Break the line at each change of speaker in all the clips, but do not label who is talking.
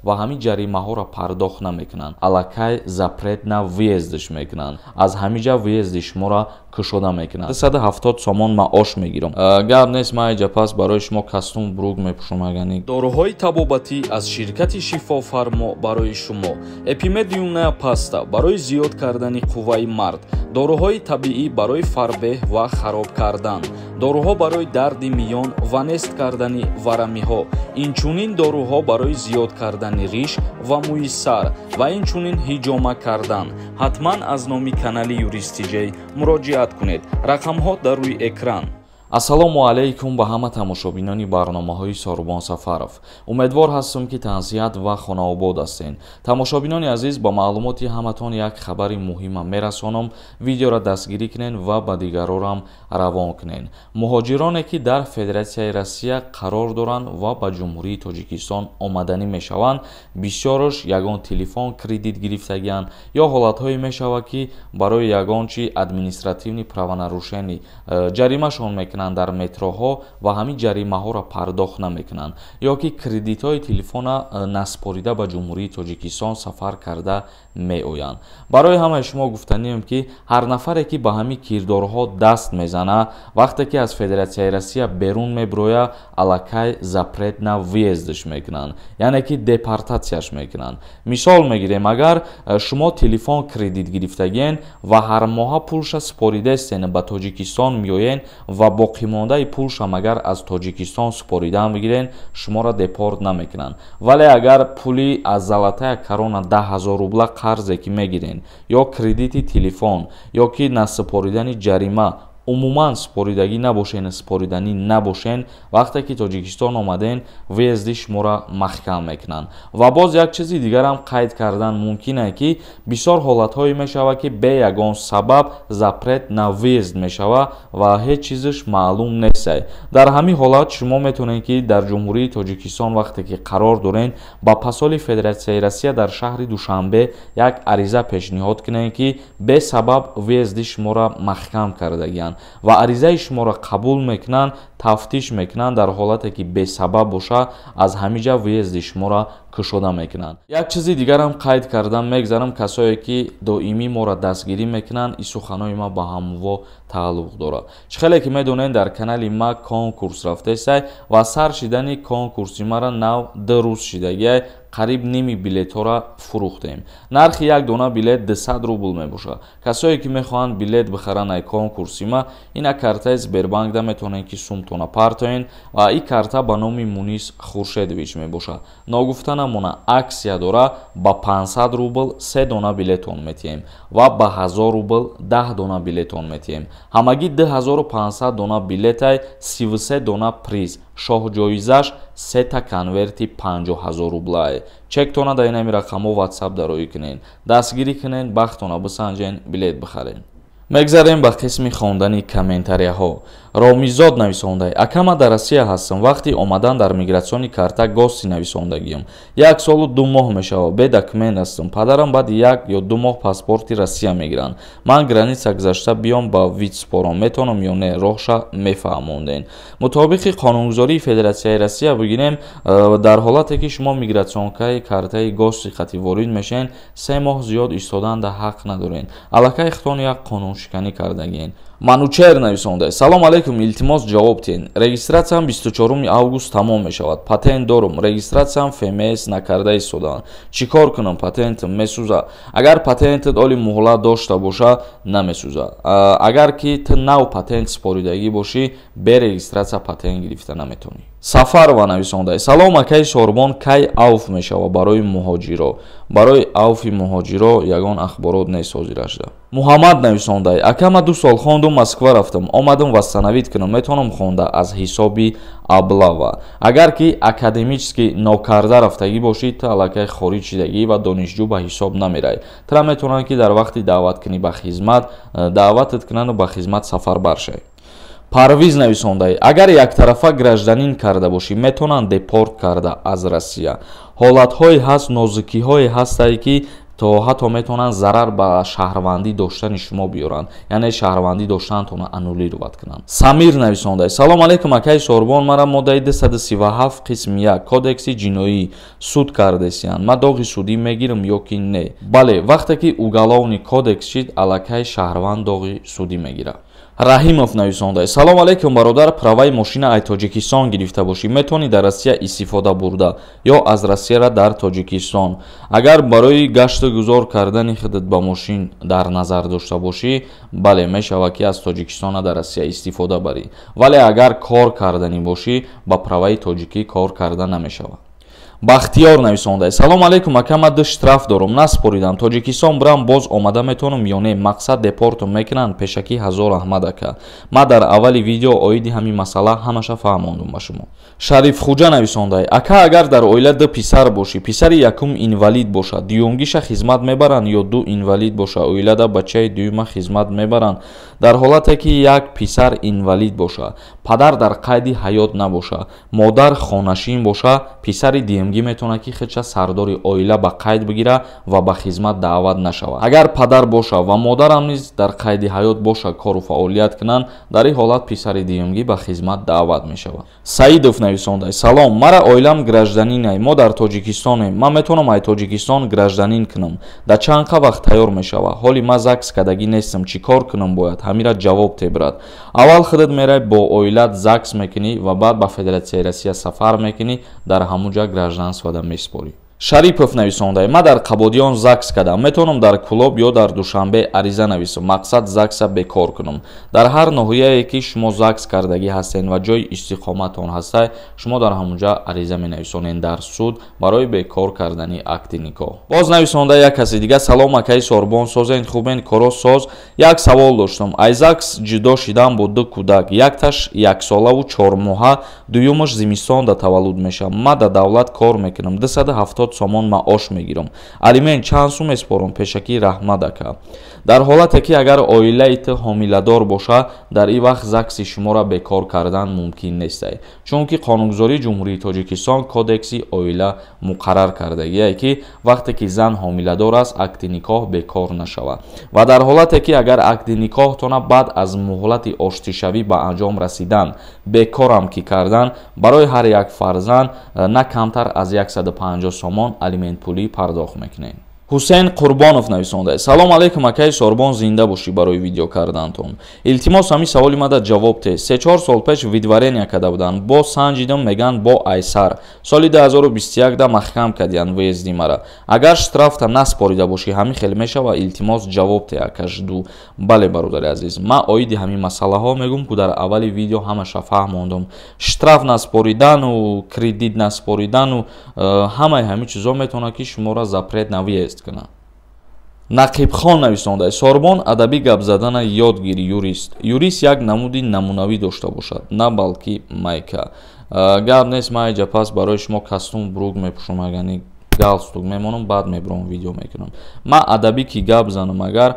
ва ҳамин ҷаримаҳоро пардохт намекунанд. Аллакай запрет на въездш мекунанд. Аз ҳамиҷа въезди шуморо кушода мекунанд. 270 сомон маош мегирам. Гап нест, ман иҷа пас барои шумо костюм брук мепӯшам. Агани доруҳои табобатӣ аз ширкати шифофармо барои шумо. Эпимедиумная паста барои зиёд кардани қувваи мард. доруҳои табиӣ барои фарбеҳ ва хароб кардан. доруҳо барои дарди миён ва нест кардани варамиҳо. инчунин доруҳо барои зиёд кардани риш ва мӯи сар ва инчунин ҳиҷома кардан. ҳатман аз номи канали юристиҷей муроҷиат кунед. рақамҳо дар рӯи экран. ассалому алайкум ба ҳама тамошобинони барномаҳои Сорубон Сафаров. Умедвор ҳастам ки танзият ва хонаобод ҳастед. Тамошобинони азиз, ба маълумоти ҳаматон як хабари муҳима мерасонам. Видеоро дастгирӣ кунед ва ба дигарорам равон кунед. муҳоҷироне ки дар Федератсияи Россия қарор доранд ва ба Ҷумҳурии Тоҷикистон омаданӣ мешаванд, бисёраш ягон телефон кредит гирифтагианд ё ҳолатҳое мешавад ки барои ягон чи административни правонарушенӣ ҷаримашон мекунанд дар метроҳо ва ҳамин ҷаримаҳоро пардохт намекунанд ё ки кредитҳои телефона наспорида ба Ҷумҳурии Тоҷикистон сафар карда меоянд. барои ҳамаи шумо гуфтанем ки ҳар нафаре ки ба ҳамин кирдорҳо даст мезана, вақте ки аз Федератсияи Россия берун мебирояд, аллакай запрет на въездш мекунанд, яъне ки депортатсияш мекунанд. мисол мегирем, агар шумо телефон кредит гирифтагиен ва ҳар моҳа пулша споридастен ба Тоҷикистон меоен ва боқимондаи пулшам агар аз Тоҷикистон споридан бигирен, шуморо депорт намекунанд. вале агар пули аз залатая корона 10 000 рубла қарзе ки мегирен ё кредити телефон ё ки насупоридани ҷарима умуман споридагӣ набошен, спориданӣ набошен, вақте ки Тоҷикистон омаден, въезди шуморо маҳкам мекунанд. ва боз як чизи дигарам қайд кардан мумкин аст ки бисёр ҳолатҳое мешавад ки бе ягон сабаб запрет на въезд мешавад ва ҳеҷ чизаш маълум нест. дар ҳамин ҳолат шумо метавонед ки дар Ҷумҳурии Тоҷикистон вақте ки қарор дорен, ба посоли Федератсияи Россия дар шаҳри Душанбе як ариза пешниҳод кунед ки бе сабаб въезди шуморо маҳкам кардагианд ва аризаи шуморо қабул мекунанд, тафтиш мекунанд. дар ҳолате ки бесабаб боша, аз ҳамиҷа въезди шуморо кушода мекунанд. як чизи дигарам қайд кардан мегзарам, касое ки доимӣ моро дастгирӣ мекунанд, ин суханои ма ба ҳамво тааллуқ дорад. чӣ хеле ки медонед, дар канали ма конкурс рафтесай ва сар шидани конкурси мара нав 2 рӯз шидагиай, қариб ними билетҳоро фурӯхтем. нархи як дона билет 200 рубл мебошад. касое ки мехоҳанд билет бихаранд ай конкурси ма, ина картаи Сбербанкда метавонед ки сумтона партоен ва ин карта ба номи Мунис Хуршедович мебошад. ногуфта намона аксия дора, ба 500 рубл 3 дона билетон метиҳем ва ба 1000 рубл 10 дона билетон метиҳем. ҳамагӣ 2500 дона билетай, 33 дона приз. шоҳ-ҷоизаш 3 та конверти 50 000 рублае. чектона дар инами рақамҳо WhatsApp дароӣ кунед. дастгирӣ кунед, бахтона бисанҷен, билет бихаред. мегзарем ба қисми хондани комментарияҳо. ромизод нависондай: акама дар Россия ҳастам. вақти омадан дар мигратсиони карта гости нависондагиам. 1 солу 2 моҳ мешавад. бе документ ҳастам. падарам баъди 1 ё 2 моҳ паспорти Россия мегиранд. ман граница гузашта биём ба вид спорам. метавонам ё не? роҳша мефаҳмонден. мутобиқи қонунгузории Федератсияи Россия бигирем, дар ҳолате ки шумо мигратсионкаи картаи гости хати ворид мешен, 3 моҳ зиёд истодан да ҳақ надорен. аллакай хитон як қонуншиканӣ кардагиен. манучер нависондай: салом алейкум, илтимос ҷавоб тиҳен. регистратсияам 24 август тамом мешавад. патент дорам. регистратсияам ФМС накарда истодаам. чӣ кор кунам? патентам месӯзад. агар патентат оли муҳлат дошта боша, намесӯзад. агар ки ту нав патент споридагӣ бошӣ, бе регистратсия патент гирифта наметавонӣ. Сафарова нависондай: салом акаи Сорубон, кай авф мешава барои муҳоҷиро? барои авфи муҳоҷиро ягон ахборот нест ҳозирашда. муҳаммад нависондай: акама 2 сол хондум, Москва рафтам, омадам вастанавид кунам, метавонам хонда аз ҳисоби аблава. агар ки академически нокарда рафтагӣ бошӣ, ту аллакай хориҷ шидагӣ ва донишҷӯ ба ҳисоб намераи. тура метавонанд ки дар вақти даъват кунӣ ба хизмат, даъватат кунанд ва ба хизмат сафарбар шавӣ. парвиз нависондай: агар яктарафа гражданин карда бошӣ, метавонанд депорт карда аз Россия. ҳолатҳое ҳаст, нозукиҳое ҳастае ки то ҳатто метавонанд зарар ба шаҳрвандӣ доштани шумо биёранд, яъне шаҳрвандӣ доштанатонро аннулировать кунанд. Самир нависонда: салом алейкум акаи Сорбон, мара моддаи 237 қисм 1 кодекси ҷиноӣ суд кардесиянд. Ман доғи судӣ мегирам ё ки не? Бале, вақте ки уголовный кодекс шид, аллакай шаҳрванд доғи судӣ мегирад. Раҳимов нависонда: салом алейкум бародар, праваи мошина ай Тоҷикистон гирифта бошӣ, метавонӣ дар Россия истифода бурда ё аз Россияра дар Тоҷикистон. Агар барои гашту гузор кардани худат ба мошин дар назар дошта бошӣ, бале, мешавад ки аз Тоҷикистона дар Россия истифода барӣ, вале агар кор кардани бошӣ, ба праваи тоҷикӣ кор карда намешавад. Бахтиёр нависонда: салом алейкум ака, ман 2 штраф дорам, наспоридам. Тоҷикистон бурам, боз омада метавонам ё не? Мақсад депортум мекунанд. Пешакӣ ҳазор аҳмад ака. Ман дар аввали видео оиди ҳамин масъала ҳамаша фаҳмондум ба шумо. Шариф Хуҷа нависонда: ака, агар дар оила 2 писар бошӣ, писари якум инвалид бошад, дуюмгиша хизмат мебаранд ё 2 инвалид боша, оилада бачаи дуюма хизмат мебаранд. Дар ҳолате ки як писар инвалид боша, падар дар қайди ҳаёт набоша, модар хонашин боша, писари дуюмги метавонад ки худша сардори оила ба қайд бигира ва ба хизмат даъват нашавад. Агар падар боша ва модарам низ дар қайди ҳаёт боша, кору фаъолият кунанд, дар ин ҳолат писари дуюмги ба хизмат даъват мешавад. Саидов нависонда: салом, мара оилам гражданинай, мо дар Тоҷикистонем. Ман метавонам ай Тоҷикистон гражданин кунам. Да чанд вақт тайёр мешавад? Ҳоли ман ЗАГС кадагӣ нестам, чӣ кор кунам бояд? Ҳамира ҷавоб тебрад. Аввал худат мерай бо оилат ЗАГС мекунӣ ва баъд ба Федератсияи Россия сафар мекунӣ, дар ҳамуҷа гражданствода меспорӣ. Шарипов нависонда: ман дар Қабодиён ЗАГС кардам, метавонам дар Кӯлоб ё дар Душанбе ариза нависам, мақсад ЗАГСа бекор кунам. Дар ҳар ноҳияе ки шумо ЗАГС кардагӣ ҳастед ва ҷои истиқоматон ҳастад, шумо дар ҳамунҷа ариза менависонед дар суд барои бекор кардани акти никоҳ. Боз нависонда як каси дига: салом акаи Сорбон, созен хубен, коро соз. Як савол доштам. Ай ЗАГС ҷудо шидам бо 2 кӯдак, якташ 1 солаву 4 моҳа, дуюмаш зимистонда таваллуд мешавад. Ман да давлат кор мекунам, 270 сомон маош мегирам. Алимент чанд сум еспорам? Пешакӣ Раҳмат ака. Дар ҳолате ки агар оилаи ту ҳомиладор боша, дар ин вақт ЗАГСи шуморо бекор кардан мумкин нест, чунки қонунгузории ҷумҳурии Тоҷикистон кодекси оила муқаррар кардагиае ки вақте ки зан ҳомиладор аст, акти никоҳ бекор нашавад. Ва дар ҳолате ки агар акти никоҳтона баъд аз муҳлати оштишавӣ ба анҷом расидан бекорам ки кардан, барои ҳар як фарзанд на камтар аз 150 сомон алимент пулӣ пардохт мекунед. ҳусейн Қурбонов нависонда: салом алейкум акаи Сорбон, зинда бошӣ барои видео кардантон. Илтимос ҳамин саволи мада ҷавоб те. 3-4 сол пеш видварения када буданд, бо санҷидам меган бо айсар. Соли 2021 да маҳкам кардиянд выезди мара. Агар штрафта наспорида бошӣ, ҳамин хел мешава. Илтимос ҷавоб те акашду. Бале бародари азиз, ман оиди ҳамин масъалаҳо мегум ки дар аввали видео ҳамаша фаҳмондум. Штраф наспоридану кредит наспоридану ҳамаи ҳамин чизо метавонад ки шуморо запрет на въезд кунад. Нақибхон нависонда: Сорбон, адабӣ гап задана ёд гир, юрист як намуди намунавӣ дошта бошад, на балки майка. Гап нест, ман иҷа пас барои шумо костюм брук мепӯшам, агани галстук мемонам, баъд мебурам видео мекунам. Ман адабӣ ки гап занам, агар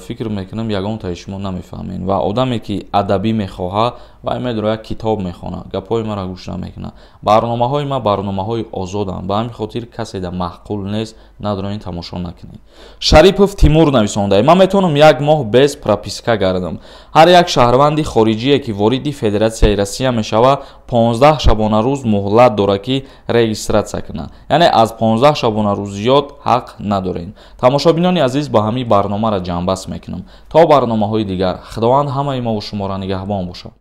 фикр мекунам ягон таи шумо намефаҳмед ва одаме ки адабӣ мехоҳад вай медора як китоб мехонад, гапҳои мара гӯш намекунад. Барномаҳои ман барномаҳои озоданд, ба ҳамин хотир касе да маъқул нест, надоред тамошо накунед. Шарипов Тимур нависонда: ман метавонам 1 моҳ без прописка гардам. ҳар як шаҳрванди хориҷие ки вориди Федератсияи Россия мешавад, 15 шабона рӯз муҳлат дорад ки регистратсия кунад, яъне аз 15 шабона рӯз зиёд ҳақ надоред. Тамошобинони азиз, ба ҳамин барномаро ҷамъбаст мекунам. То барномаҳои дигар, худованд ҳамаи мо ва шуморо нигаҳбон бошад.